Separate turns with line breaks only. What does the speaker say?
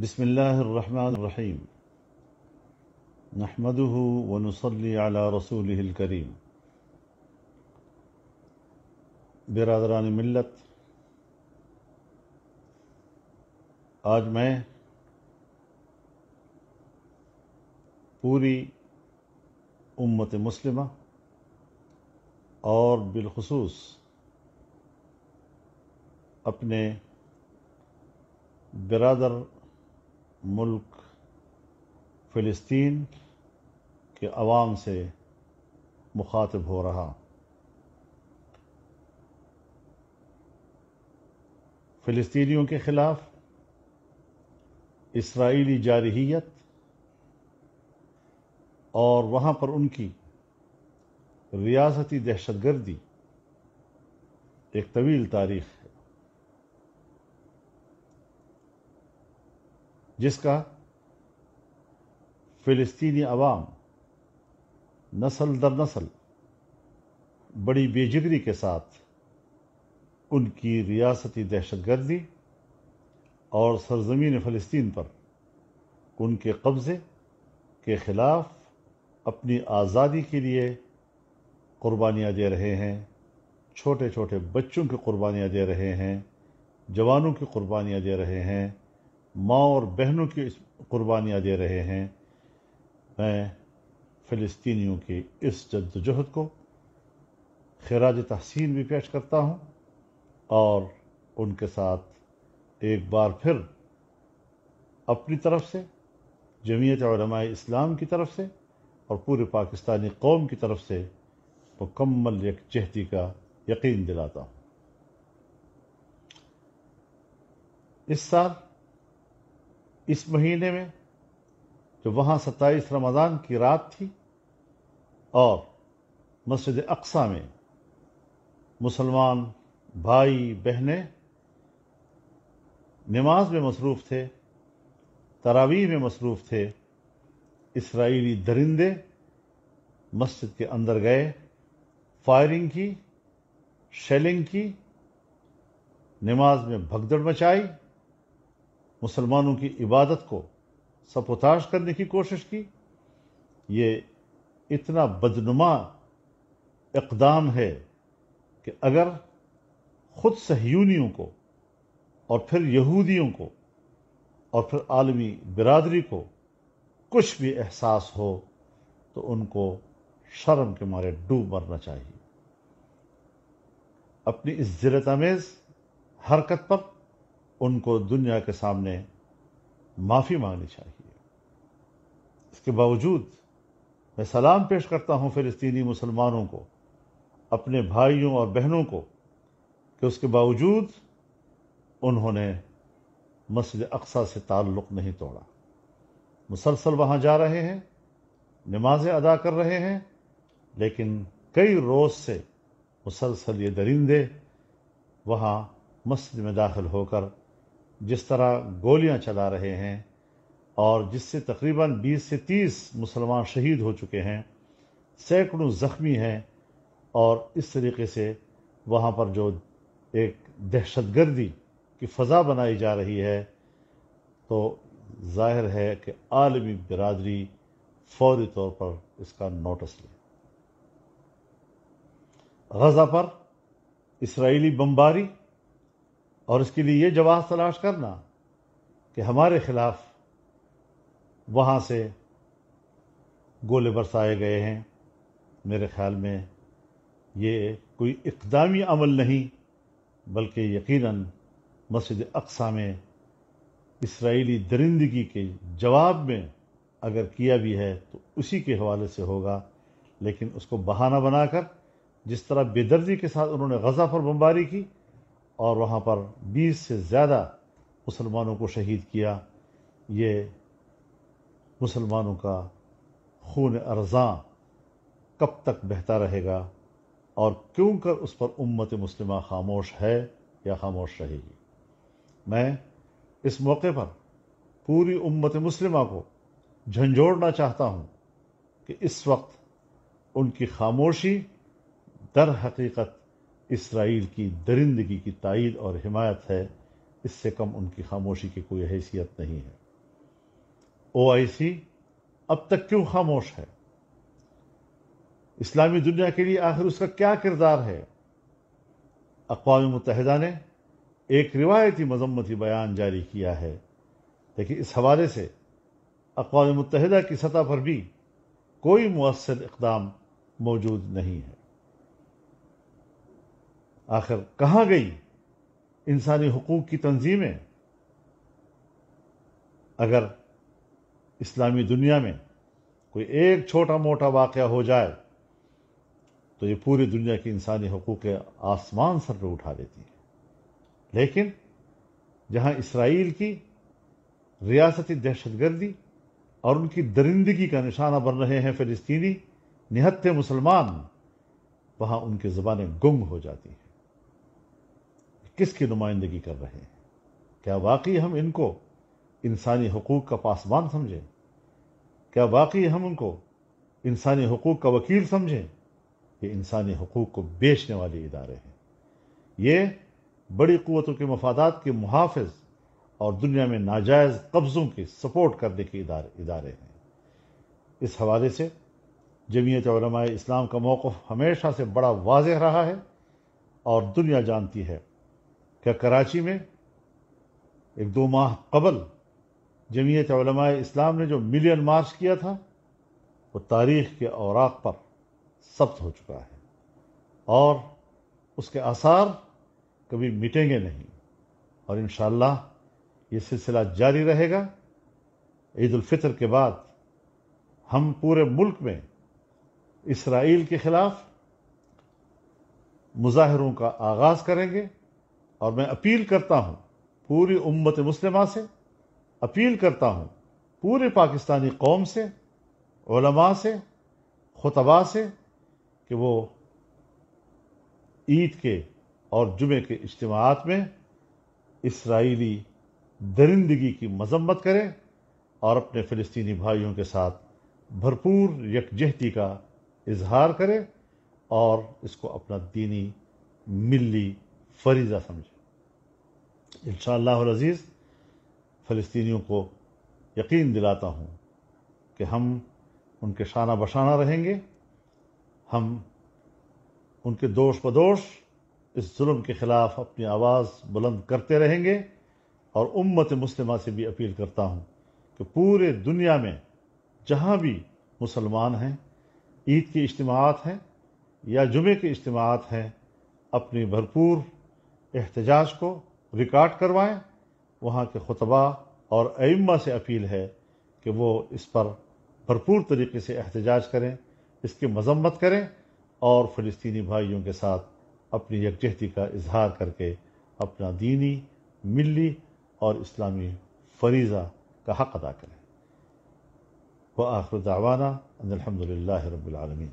بسم اللہ الرحمن الرحیم نحمده ونصلی علی رسولہ الکریم۔ برادران ملت، آج میں پوری امت مسلمہ اور بالخصوص اپنے برادر ملک فلسطین کے عوام سے مخاطب ہو رہا۔ فلسطینیوں کے خلاف اسرائیلی جارحیت اور وہاں پر ان کی ریاستی دہشت گردی ایک طویل تاریخ ہے، جس کا فلسطینی عوام نسل در نسل بڑی بے جگری کے ساتھ ان کی ریاستی دہشت گردی اور سرزمین فلسطین پر ان کے قبضے کے خلاف اپنی آزادی کے لیے قربانیاں دے رہے ہیں، چھوٹے چھوٹے بچوں کی قربانیاں دے رہے ہیں، جوانوں کی قربانیاں دے رہے ہیں، ماں اور بہنوں کی قربانیاں دے رہے ہیں۔ میں فلسطینیوں کی اس جدوجہد کو خراج تحسین بھی پیش کرتا ہوں اور ان کے ساتھ ایک بار پھر اپنی طرف سے، جمعیت علماء اسلام کی طرف سے اور پورے پاکستانی قوم کی طرف سے مکمل یکجہتی کا یقین دلاتا ہوں۔ اس سال اس مہینے میں جو وہاں 27 رمضان کی رات تھی اور مسجد اقصی میں مسلمان بھائی بہنیں نماز میں مصروف تھے، تراویح میں مصروف تھے، اسرائیلی درندے مسجد کے اندر گئے، فائرنگ کی، شیلنگ کی، نماز میں بھگدڑ مچائی، مسلمانوں کی عبادت کو سبوتاژ کرنے کی کوشش کی۔ یہ اتنا بدنما اقدام ہے کہ اگر خود صہیونیوں کو اور پھر یہودیوں کو اور پھر عالمی برادری کو کچھ بھی احساس ہو تو ان کو شرم کے مارے ڈوب مرنا چاہیے۔ اپنی اس ذلت آمیز حرکت پر ان کو دنیا کے سامنے معافی مانگنی چاہیے۔ اس کے باوجود میں سلام پیش کرتا ہوں فلسطینی مسلمانوں کو، اپنے بھائیوں اور بہنوں کو، کہ اس کے باوجود انہوں نے مسجد اقصی سے تعلق نہیں توڑا، مسلسل وہاں جا رہے ہیں، نمازیں ادا کر رہے ہیں، لیکن کئی روز سے مسلسل یہ درندے وہاں مسجد میں داخل ہو کر جس طرح گولیاں چلا رہے ہیں اور جس سے تقریباً 20 سے 30 مسلمان شہید ہو چکے ہیں، سینکڑوں زخمی ہیں، اور اس طریقے سے وہاں پر جو ایک دہشت گردی کی فضا بنائی جا رہی ہے، تو ظاہر ہے کہ عالمی برادری فوری طور پر اس کا نوٹس لے۔ غزہ پر اسرائیلی بمباری اور اس کے لیے یہ جواز تلاش کرنا کہ ہمارے خلاف وہاں سے گولے برسائے گئے ہیں، میرے خیال میں یہ کوئی اقدامی عمل نہیں، بلکہ یقیناً مسجد اقصی میں اسرائیلی درندگی کے جواب میں اگر کیا بھی ہے تو اسی کے حوالے سے ہوگا، لیکن اس کو بہانہ بنا کر جس طرح بے دردی کے ساتھ انہوں نے غزہ پر بمباری کی اور وہاں پر 20 سے زیادہ مسلمانوں کو شہید کیا، یہ مسلمانوں کا خون ارزاں کب تک بہتا رہے گا اور کیوں کر اس پر امت مسلمہ خاموش ہے یا خاموش رہے گی؟ میں اس موقع پر پوری امت مسلمہ کو جھنجھوڑنا چاہتا ہوں کہ اس وقت ان کی خاموشی در حقیقت اسرائیل کی درندگی کی تائید اور حمایت ہے، اس سے کم ان کی خاموشی کی کوئی حیثیت نہیں ہے۔ OIC اب تک کیوں خاموش ہے؟ اسلامی دنیا کے لیے آخر اس کا کیا کردار ہے؟ اقوام متحدہ نے ایک روایتی مذمتی بیان جاری کیا ہے، لیکن اس حوالے سے اقوام متحدہ کی سطح پر بھی کوئی مؤثر اقدام موجود نہیں ہے۔ آخر کہاں گئی انسانی حقوق کی تنظیمیں؟ اگر اسلامی دنیا میں کوئی ایک چھوٹا موٹا واقعہ ہو جائے تو یہ پوری دنیا کی انسانی حقوق کے آسمان سر پہ اٹھا لیتی ہے، لیکن جہاں اسرائیل کی ریاستی دہشت گردی اور ان کی درندگی کا نشانہ بن رہے ہیں فلسطینی نہتے مسلمان، وہاں ان کی زبانیں گنگ ہو جاتی ہیں۔ کس کی نمائندگی کر رہے ہیں؟ کیا واقعی ہم ان کو انسانی حقوق کا پاسبان سمجھیں؟ کیا واقعی ہم ان کو انسانی حقوق کا وکیل سمجھیں؟ یہ انسانی حقوق کو بیچنے والے ادارے ہیں، یہ بڑی قوتوں کے مفادات کے محافظ اور دنیا میں ناجائز قبضوں کی سپورٹ کرنے کے ادارے ہیں۔ اس حوالے سے جمعیت علماء اسلام کا موقف ہمیشہ سے بڑا واضح رہا ہے، اور دنیا جانتی ہے کہ کراچی میں 1-2 ماہ قبل جمعیت علماء اسلام نے جو ملین مارچ کیا تھا وہ تاریخ کے اوراق پر ثبت ہو چکا ہے، اور اس کے آثار کبھی مٹیں گے نہیں، اور انشاءاللہ یہ سلسلہ جاری رہے گا۔ عید الفطر کے بعد ہم پورے ملک میں اسرائیل کے خلاف مظاہروں کا آغاز کریں گے، اور میں اپیل کرتا ہوں پوری امت مسلمہ سے، اپیل کرتا ہوں پورے پاکستانی قوم سے، علماء سے، خطباء سے، کہ وہ عید کے اور جمعے کے اجتماعات میں اسرائیلی درندگی کی مذمت کریں اور اپنے فلسطینی بھائیوں کے ساتھ بھرپور یکجہتی کا اظہار کریں، اور اس کو اپنا دینی ملی فریضہ سمجھیں۔ انشاءاللہ العزیز فلسطینیوں کو یقین دلاتا ہوں کہ ہم ان کے شانہ بشانہ رہیں گے، ہم ان کے دوش بدوش اس ظلم کے خلاف اپنی آواز بلند کرتے رہیں گے، اور امت مسلمہ سے بھی اپیل کرتا ہوں کہ پورے دنیا میں جہاں بھی مسلمان ہیں، عید کے اجتماعات ہیں یا جمعے کے اجتماعات ہیں، اپنی بھرپور احتجاج کو ریکارڈ کروائیں۔ وہاں کے خطباء اور ائمہ سے اپیل ہے کہ وہ اس پر بھرپور طریقے سے احتجاج کریں، اس کی مذمت کریں، اور فلسطینی بھائیوں کے ساتھ اپنی یکجہتی کا اظہار کر کے اپنا دینی، ملی اور اسلامی فریضہ کا حق ادا کریں۔ وآخر دعوانا ان الحمد للہ رب العالمین۔